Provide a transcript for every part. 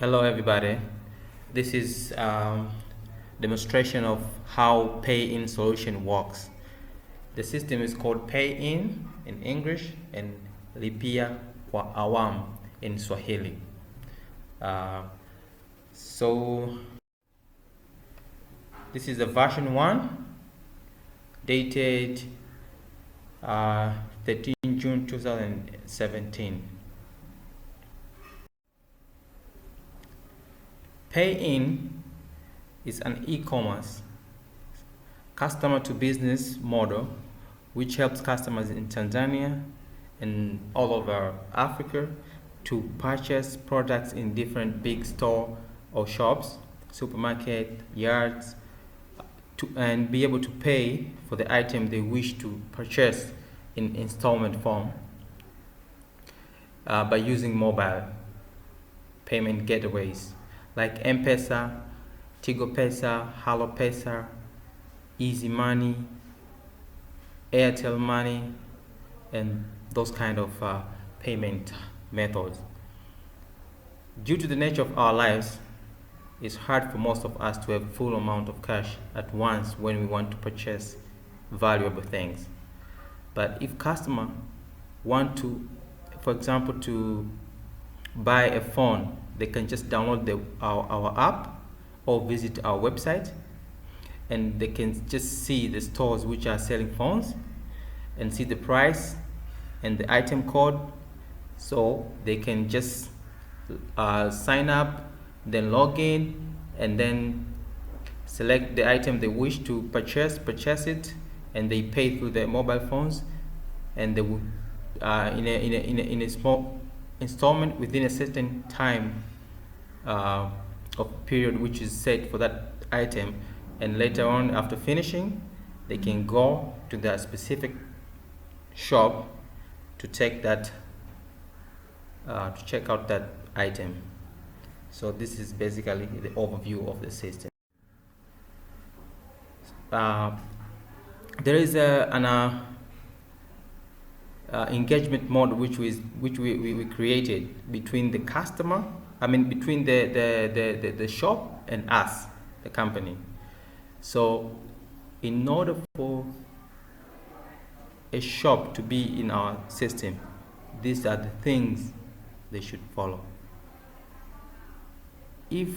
Hello everybody. This is demonstration of how pay-in solution works. The system is called pay-in in English and lipia kwa awam in Swahili. So this is the version 1 dated 13 June 2017. Pay-in is an e-commerce customer-to-business model which helps customers in Tanzania and all over Africa to purchase products in different big store or shops, supermarket, yards, and be able to pay for the item they wish to purchase in installment form by using mobile payment gateways like M-Pesa, Tigo Pesa, Halo Pesa, Easy Money, Airtel Money, and those kind of payment methods. Due to the nature of our lives, it's hard for most of us to have full amount of cash at once when we want to purchase valuable things. But if customer want to, for example, to buy a phone, they can just download our app or visit our website, and they can just see the stores which are selling phones and see the price and the item code, so they can just sign up, then log in, and then select the item they wish to purchase it, and they pay through their mobile phones, and they will in a small installment within a certain time of period which is set for that item, and later on after finishing they can go to that specific shop to take that to check out that item. So this is basically the overview of the system. There is an engagement mode which we created between the customer, between the shop and us, the company. So in order for a shop to be in our system, these are the things they should follow. If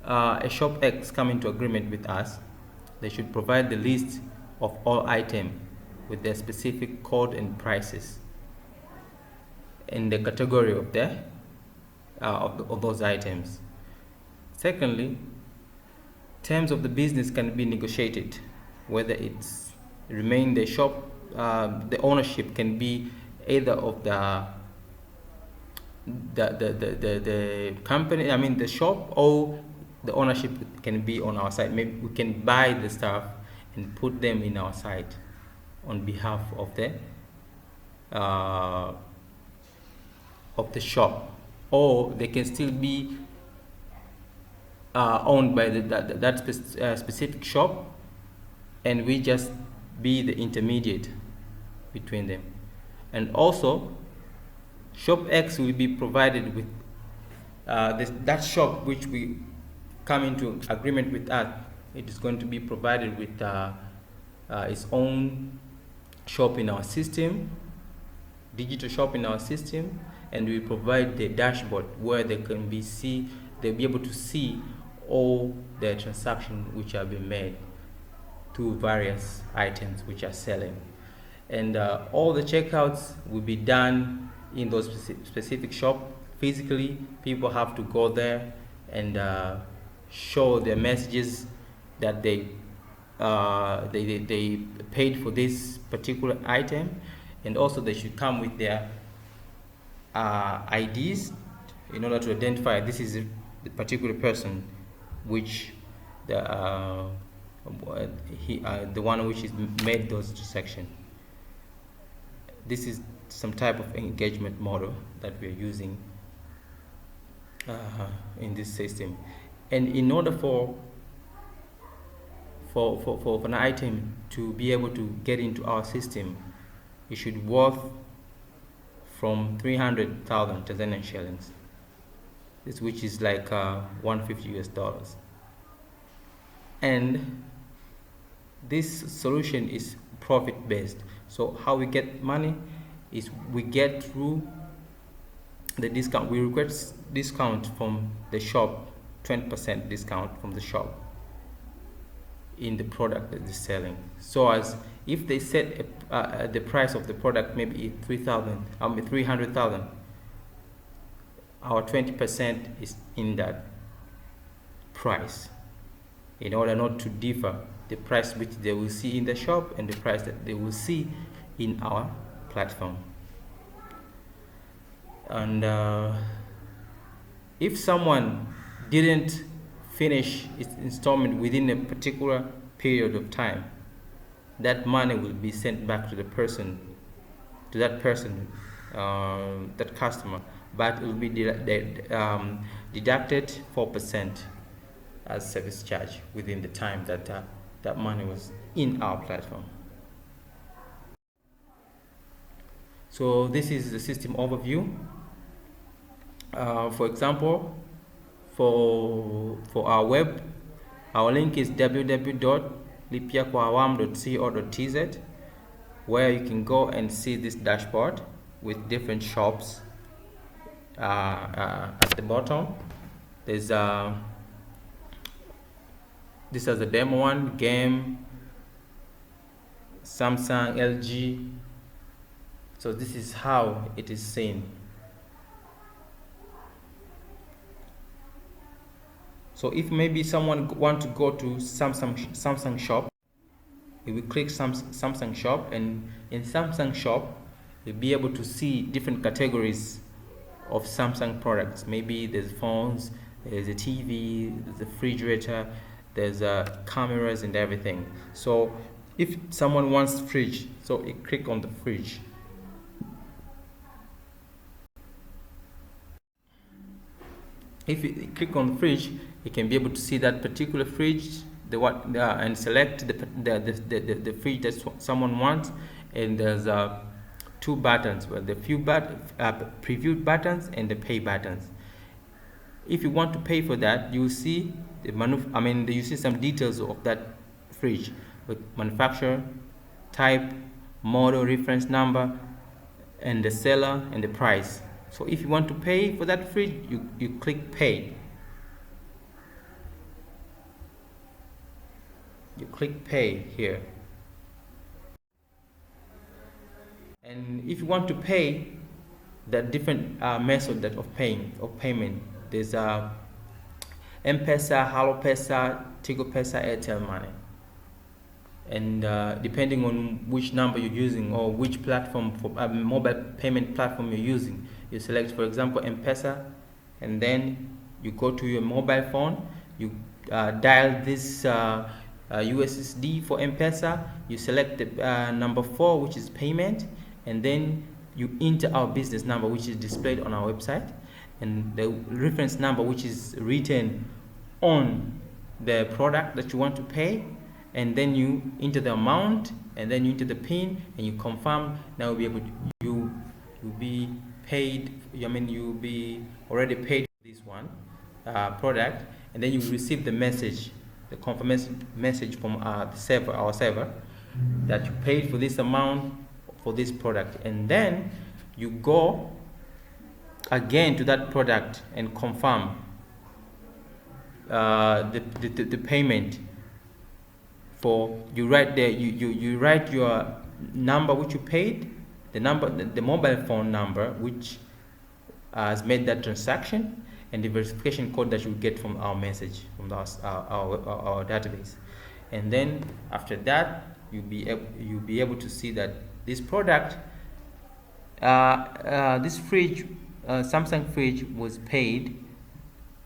a shop X come into agreement with us, they should provide the list of all items with their specific code and prices in the category of of those items. Secondly, terms of the business can be negotiated, whether it's remain the shop, the ownership can be either of the company, the shop, or the ownership can be on our side. Maybe we can buy the stuff and put them in our site on behalf of the shop, or they can still be owned by that specific shop, and we just be the intermediate between them. And also, shop X will be provided with that shop which we come into agreement with us. It is going to be provided with its own shop in our system, digital shop in our system, and we provide the dashboard where they can they'll be able to see all the transactions which have been made to various items which are selling, and all the checkouts will be done in those specific shop physically. People have to go there and show their messages that they paid for this particular item, and also they should come with their IDs in order to identify this is the particular person which the one which is made those transactions. This is some type of engagement model that we are using in this system. And in order for an item to be able to get into our system, it should worth from 300,000 Tanzanian shillings. this, which is like 150 US dollars. And this solution is profit based. So how we get money is we get through the discount. We request discount from the shop, 20% discount from the shop in the product that they're selling. So as if they set the price of the product maybe 300,000, our 20% is in that price, in order not to differ the price which they will see in the shop and the price that they will see in our platform. And if someone didn't finish its installment within a particular period of time, that money will be sent back to the person, that customer, but it will be deducted 4% as service charge within the time that that money was in our platform. So this is the system overview. For example, for our web, our link is www.lipiakwawam.co.tz, where you can go and see this dashboard with different shops. At the bottom, there's this is the demo one: game, Samsung, LG. So this is how it is seen. So if maybe someone want to go to Samsung shop, if we click Samsung shop, and in Samsung shop you'll be able to see different categories of Samsung products. Maybe there's phones, there's a TV, there's a refrigerator, there's cameras and everything. So if someone wants fridge, so you click on the fridge. If you click on the fridge, you can be able to see that particular fridge, and select the fridge that someone wants. And there's two buttons, well, the preview buttons and the pay buttons. If you want to pay for that, you will see you see some details of that fridge with manufacturer, type, model, reference number, and the seller and the price. So if you want to pay for that fridge, you click pay. You click pay here. And if you want to pay the different method of payment, there's M-Pesa, HaloPesa, Tigo Pesa, Airtel Money. And depending on which number you're using or which platform for mobile payment platform you're using, you select, for example, M-Pesa, and then you go to your mobile phone, you dial this USSD for M-Pesa, you select the number 4, which is payment, and then you enter our business number, which is displayed on our website, and the reference number, which is written on the product that you want to pay, and then you enter the amount, and then you enter the PIN, and you confirm. Now you'll be paid. You'll be already paid for this one product, and then you receive the message, the confirmation message from our server, that you paid for this amount for this product. And then you go again to that product and confirm the payment. For you write there, you write your number which you paid, the mobile phone number which has made that transaction, and the verification code that you get from our message, from our database. And then after that, you'll be able to see that this product, this fridge, Samsung fridge, was paid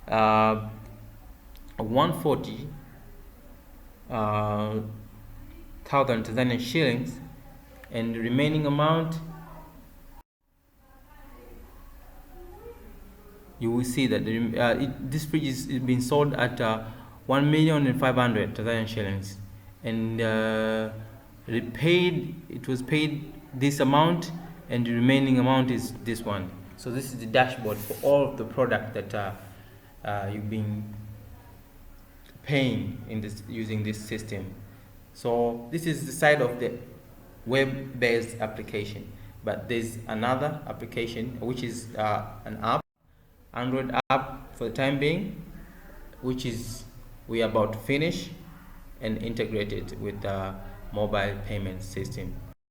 140,000 Tanzanian shillings, and the remaining amount, you will see that this fridge is being sold at 1,500,000 Tanzanian shillings, and it was paid this amount, and the remaining amount is this one. So this is the dashboard for all of the product that you've been paying in this using this system. So this is the side of the web-based application, but there's another application which is an app, Android app for the time being, which is we are about to finish and integrate it with the mobile payment system.